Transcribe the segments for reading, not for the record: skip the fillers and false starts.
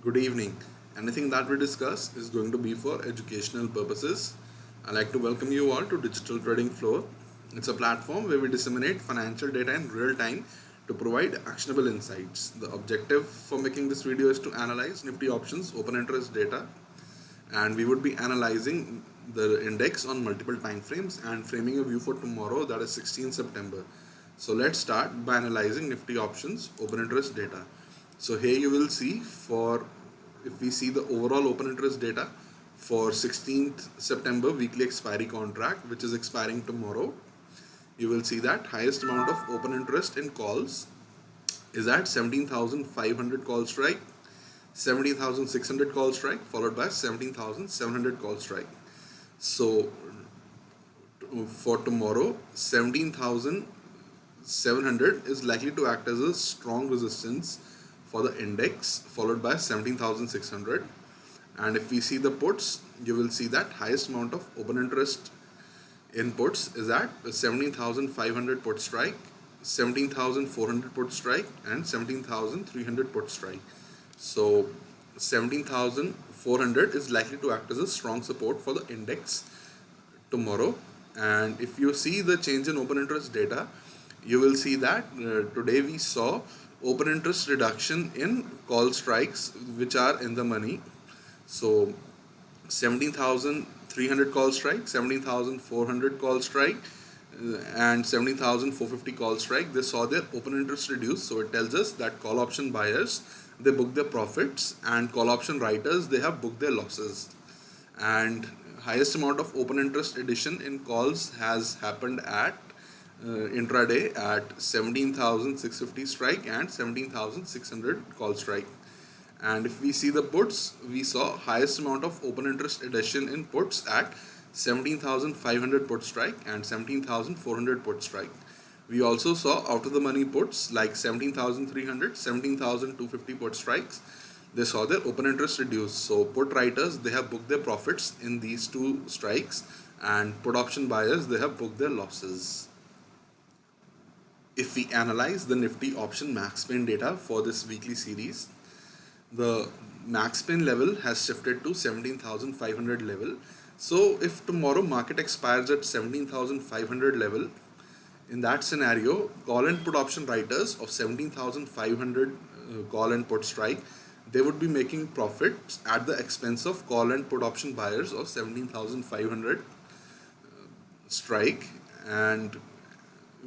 Good evening. Anything that we discuss is going to be for educational purposes. I'd like to welcome you all to Digital Trading Floor. It's a platform where we disseminate financial data in real time to provide actionable insights. The objective for making this video is to analyze Nifty options open interest data, and we would be analyzing the index on multiple time frames and framing a view for tomorrow, that is 16 September. So let's start by analyzing Nifty options open interest data. So here you will see, for if we see the overall open interest data for 16th September weekly expiry contract, which is expiring tomorrow, you will see that highest amount of open interest in calls is at 17,500 call strike, 17,600 call strike, followed by 17,700 call strike. So for tomorrow, 17,700 is likely to act as a strong resistance for the index, followed by 17,600. And if we see the puts, you will see that highest amount of open interest in puts is at 17,500 put strike, 17,400 put strike, and 17,300 put strike. So 17,400 is likely to act as a strong support for the index tomorrow. And if you see the change in open interest data, you will see that today we saw open interest reduction in call strikes which are in the money. So 17,300 call strike, 17,400 call strike, and 17,450 call strike, they saw their open interest reduce. So it tells us that call option buyers, they book their profits, and call option writers, they have booked their losses. And highest amount of open interest addition in calls has happened at intraday at 17,650 strike and 17,600 call strike. And if we see the puts, we saw highest amount of open interest addition in puts at 17,500 put strike and 17,400 put strike. We also saw out of the money puts like 17,300, 17,250 put strikes. They saw their open interest reduce. So put writers, they have booked their profits in these two strikes, and put option buyers, they have booked their losses. If we analyze the Nifty option max pain data for this weekly series, the max pain level has shifted to 17,500 level. So if tomorrow market expires at 17,500 level, in that scenario, call and put option writers of 17,500 call and put strike, they would be making profits at the expense of call and put option buyers of 17,500 strike. And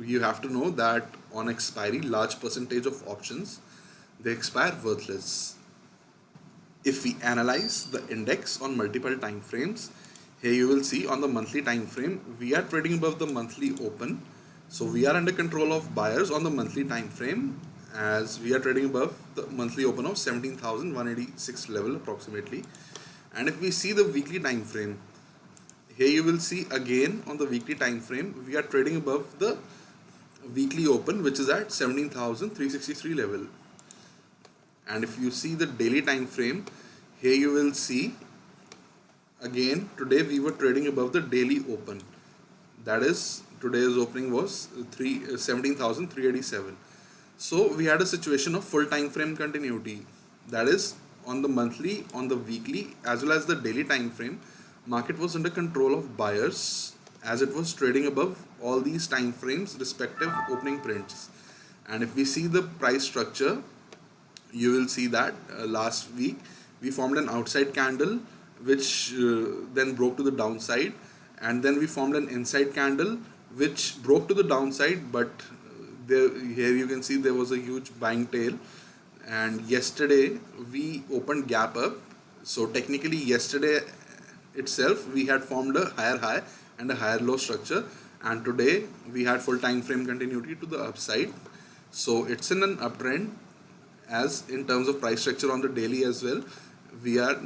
you have to know that on expiry, large percentage of options, they expire worthless. If we analyze the index on multiple time frames, here you will see on the monthly time frame, we are trading above the monthly open. So we are under control of buyers on the monthly time frame, as we are trading above the monthly open of 17,186 level approximately. And if we see the weekly time frame, here you will see again on the weekly time frame, we are trading above the weekly open, which is at 17,363 level. And if you see the daily time frame, here you will see again today we were trading above the daily open, that is today's opening was 17,387. So we had a situation of full time frame continuity, that is on the monthly, on the weekly, as well as the daily time frame, market was under control of buyers as it was trading above all these time frames respective opening prints. And if we see the price structure, you will see that last week we formed an outside candle which then broke to the downside, and then we formed an inside candle which broke to the downside, but here you can see there was a huge buying tail. And yesterday we opened gap up. So technically yesterday itself we had formed a higher high and a higher low structure, and today we had full time frame continuity to the upside. So it's in an uptrend, as in terms of price structure on the daily as well, we are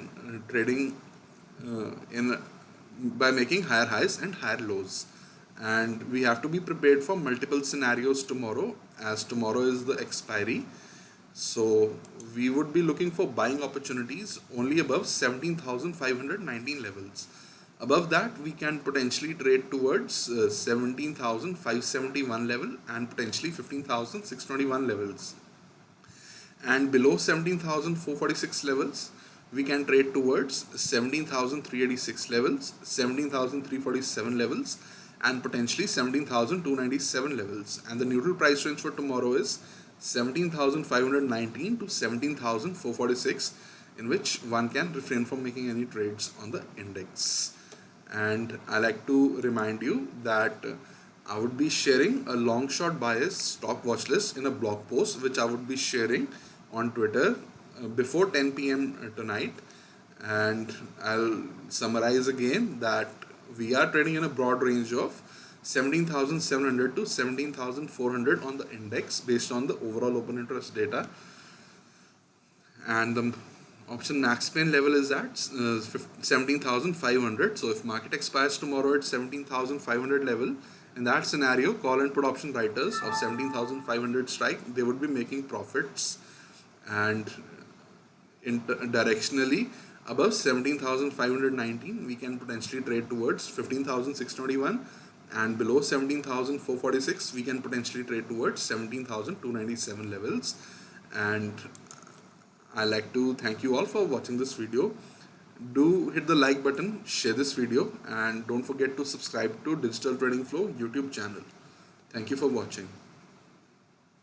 trading in by making higher highs and higher lows. And we have to be prepared for multiple scenarios tomorrow, as tomorrow is the expiry. So we would be looking for buying opportunities only above 17,519 levels. Above that, we can potentially trade towards 17,571 level and potentially 15,621 levels. and below 17,446 levels we can trade towards 17,386 levels, 17,347 levels, and potentially 17,297 levels. And the neutral price range for tomorrow is 17,519 to 17,446, in which one can refrain from making any trades on the index. And I like to remind you that I would be sharing a long short bias stock watch list in a blog post, which I would be sharing on Twitter before 10 p.m. tonight. And I'll summarize again that we are trading in a broad range of 17,700 to 17,400 on the index based on the overall open interest data. And the option max pain level is at 17,500. So if market expires tomorrow at 17,500 level, in that scenario, call and put option writers of 17,500 strike, they would be making profits, and directionally above 17,519 we can potentially trade towards 15,621, and below 17,446 we can potentially trade towards 17,297 levels. And I like to thank you all for watching this video. Do hit the like button, share this video, and don't forget to subscribe to Digital Trading Flow YouTube channel. Thank you for watching.